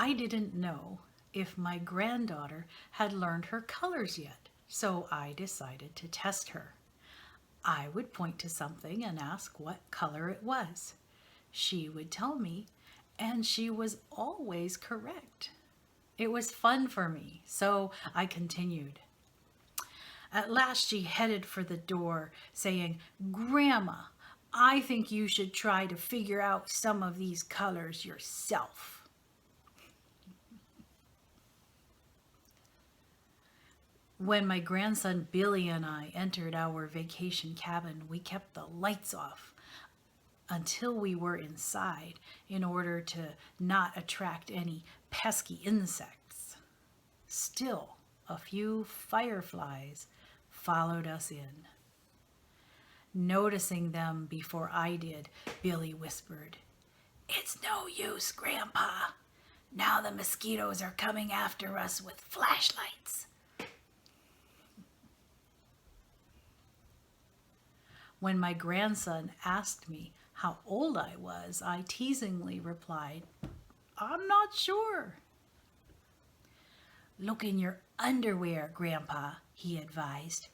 I didn't know if my granddaughter had learned her colors yet, so I decided to test her. I would point to something and ask what color it was. She would tell me, and she was always correct. It was fun for me, so I continued. At last she headed for the door, saying, "Grandma, I think you should try to figure out some of these colors yourself." When my grandson Billy and I entered our vacation cabin, we kept the lights off until we were inside in order to not attract any pesky insects. Still, a few fireflies followed us in. Noticing them before I did, Billy whispered, "It's no use, Grandpa. Now the mosquitoes are coming after us with flashlights." When my grandson asked me how old I was, I teasingly replied, "I'm not sure." "Look in your underwear, Grandpa," he advised.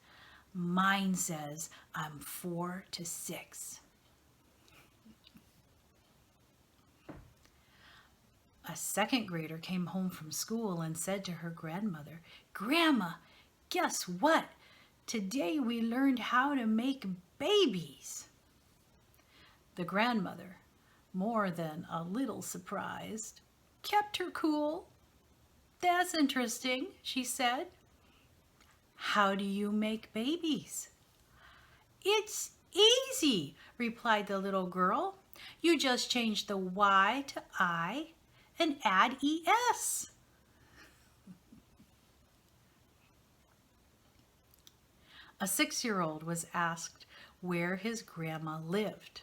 "Mine says I'm 4 to 6. A second grader came home from school and said to her grandmother, "Grandma, guess what? Today we learned how to make babies." The grandmother, more than a little surprised, kept her cool. "That's interesting," she said. "How do you make babies?" "It's easy," replied the little girl. "You just change the Y to I and add ES." A 6-year-old was asked where his grandma lived.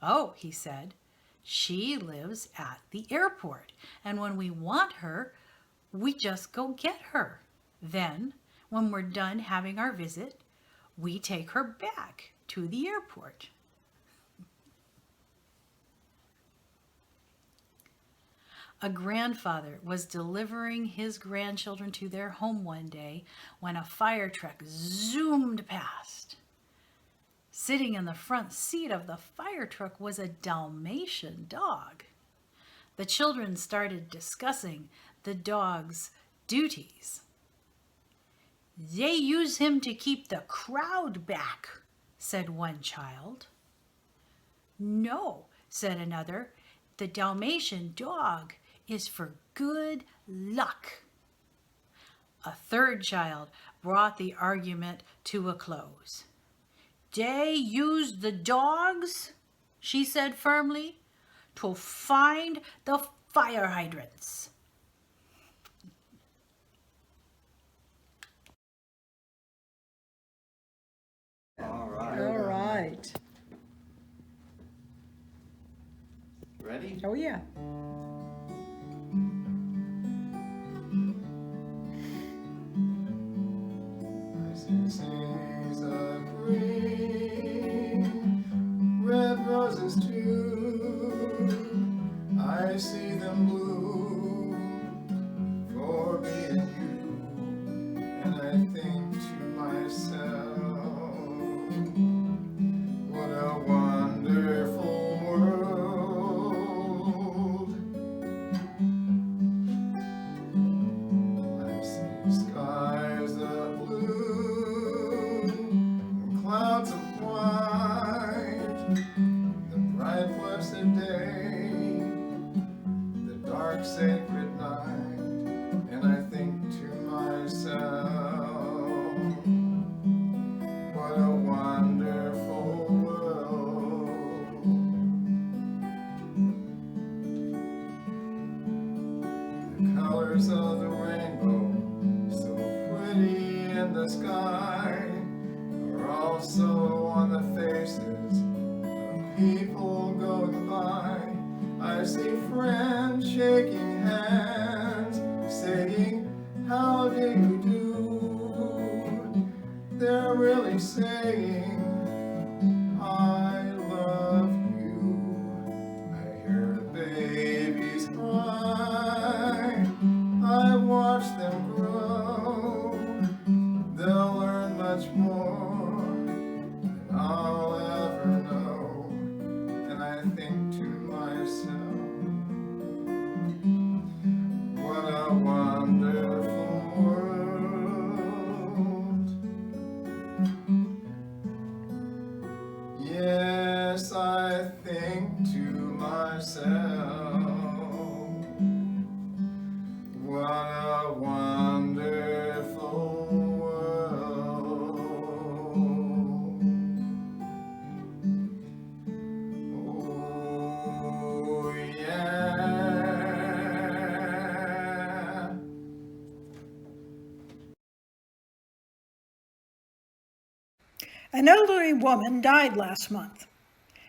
"Oh," he said, "she lives at the airport, and when we want her, we just go get her. Then, when we're done having our visit, we take her back to the airport." A grandfather was delivering his grandchildren to their home one day when a fire truck zoomed past. Sitting in the front seat of the fire truck was a Dalmatian dog. The children started discussing the dog's duties. "They use him to keep the crowd back," said one child. "No," said another, "the Dalmatian dog is for good luck." A third child brought the argument to a close. "They use the dogs," she said firmly, "to find the fire hydrants." All right. All right. Ready? Oh, yeah. I see seas of green, red roses too. I see them bloom for me and you, and I think to myself, what a wonderful world. I see skies of blue and clouds of white, the bright blessed day, the dark sacred night, and I think to myself, what a wonderful world. The colors of the rainbow, so pretty in the sky, are also on the faces of people going by. I see friends shaking hands, saying, "How do you do?" They're really saying, "I love you." I hear the babies cry, I think to myself, what a wonderful world. Yes, I think to myself, what a wonderful world. Oh, yeah. An elderly woman died last month.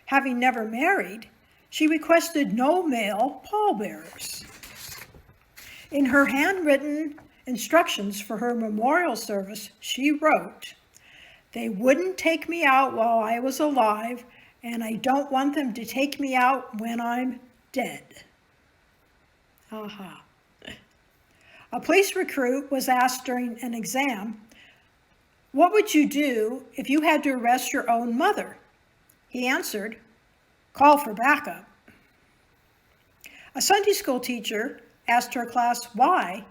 Having never married, she requested no male pallbearers. In her handwritten instructions for her memorial service, she wrote, "They wouldn't take me out while I was alive, and I don't want them to take me out when I'm dead." Aha. A police recruit was asked during an exam, "What would you do if you had to arrest your own mother?" He answered, "Call for backup." A Sunday school teacher asked her class why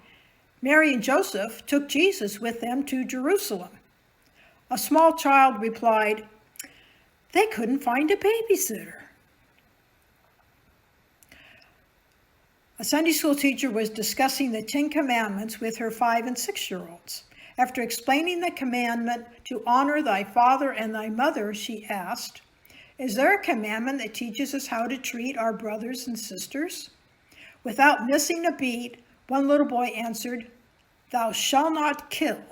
Mary and Joseph took Jesus with them to Jerusalem. A small child replied, "They couldn't find a babysitter." A Sunday school teacher was discussing the 10 Commandments with her 5- and 6-year-olds. After explaining the commandment to honor thy father and thy mother, she asked, "Is there a commandment that teaches us how to treat our brothers and sisters?" Without missing a beat, one little boy answered, "Thou shalt not kill."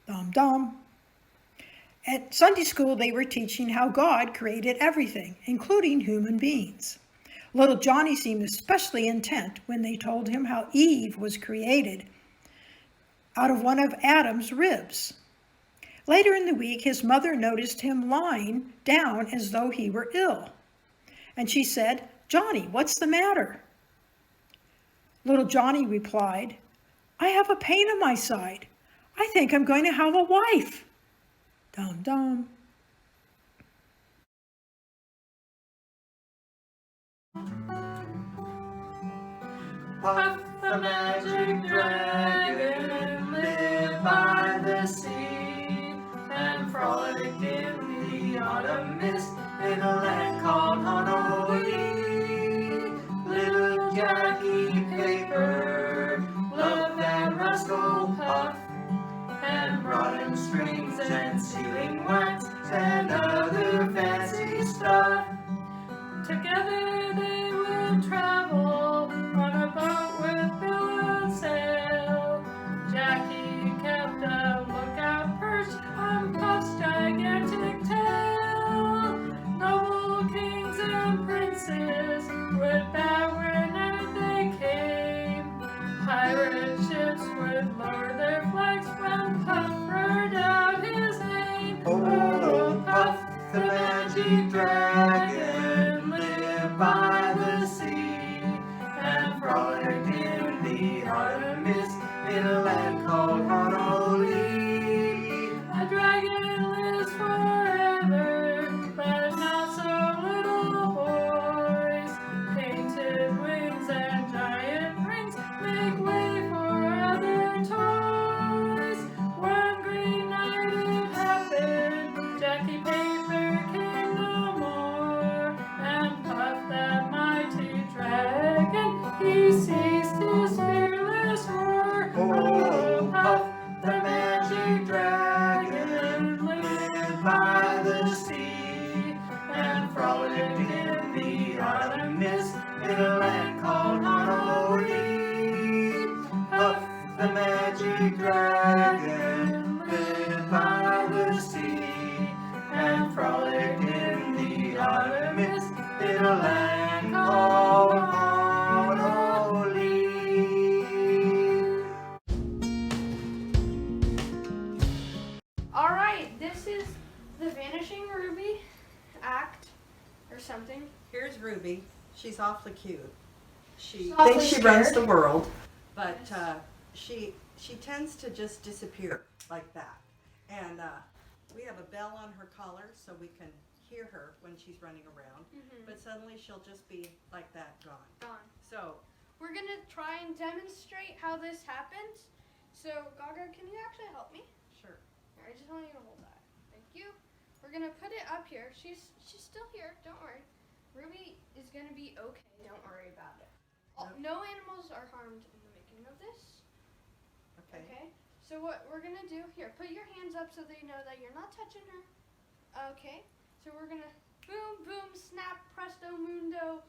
Dum dum. At Sunday school, they were teaching how God created everything, including human beings. Little Johnny seemed especially intent when they told him how Eve was created out of one of Adam's ribs. Later in the week, his mother noticed him lying down as though he were ill. And she said, "Johnny, what's the matter?" Little Johnny replied, "I have a pain in my side. I think I'm going to have a wife." Dum dum. Puff the magic dragon lived by the sea and frolicked in the autumn mist in a land called Honolulu. Little Jackie Paper loved that rascal Puff and brought him strings and sealing wax and other fancy stuff. Together they would travel on a boat with bill and sail. Jackie kept a lookout perched on Puff's gigantic tail. Noble kings and princes would bow whenever they came. Pirate ships would lower their flags when Puff roared out his name. Oh, Puff the magic dragon lived by the sea and frolicked in the autumn mist in a land called Honolulu. A dragon lives forever, but not so little boys. Painted wings and giant rings make way for other toys. One green night it happened, Jackie Paper came no more, and Puff that mighty dragon, he ceased his fearless roar. Oh, Puff the magic dragon lived by the sea and frolicked in the autumn mist in a land called Honolulu. Puff the magic dragon lived by the sea and frolicked in the autumn mist in a land called Honolulu. All right, this is the Vanishing Ruby act or something. Here's Ruby. She's awfully cute. She awfully thinks she runs scared. the world, but she tends to just disappear like that. And we have a bell on her collar so we can hear her when she's running around, Mhm. but suddenly she'll just be like that, gone. Gone. So, We're gonna try and demonstrate how this happens. So, Gaga, can you actually help me? sure. Here, I just want you to hold that. Thank you. We're gonna put it up here. She's still here. Don't worry. Ruby is gonna be okay. Don't worry about it. No animals are harmed in the making of this. Okay. Okay. So what we're gonna do here? Put your hands up so they know that you're not touching her. Okay. So we're gonna boom, boom, snap, presto, mundo.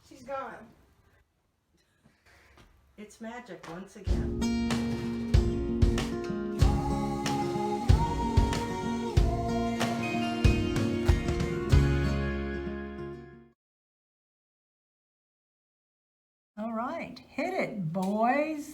She's gone. It's magic once again. All right, hit it, boys.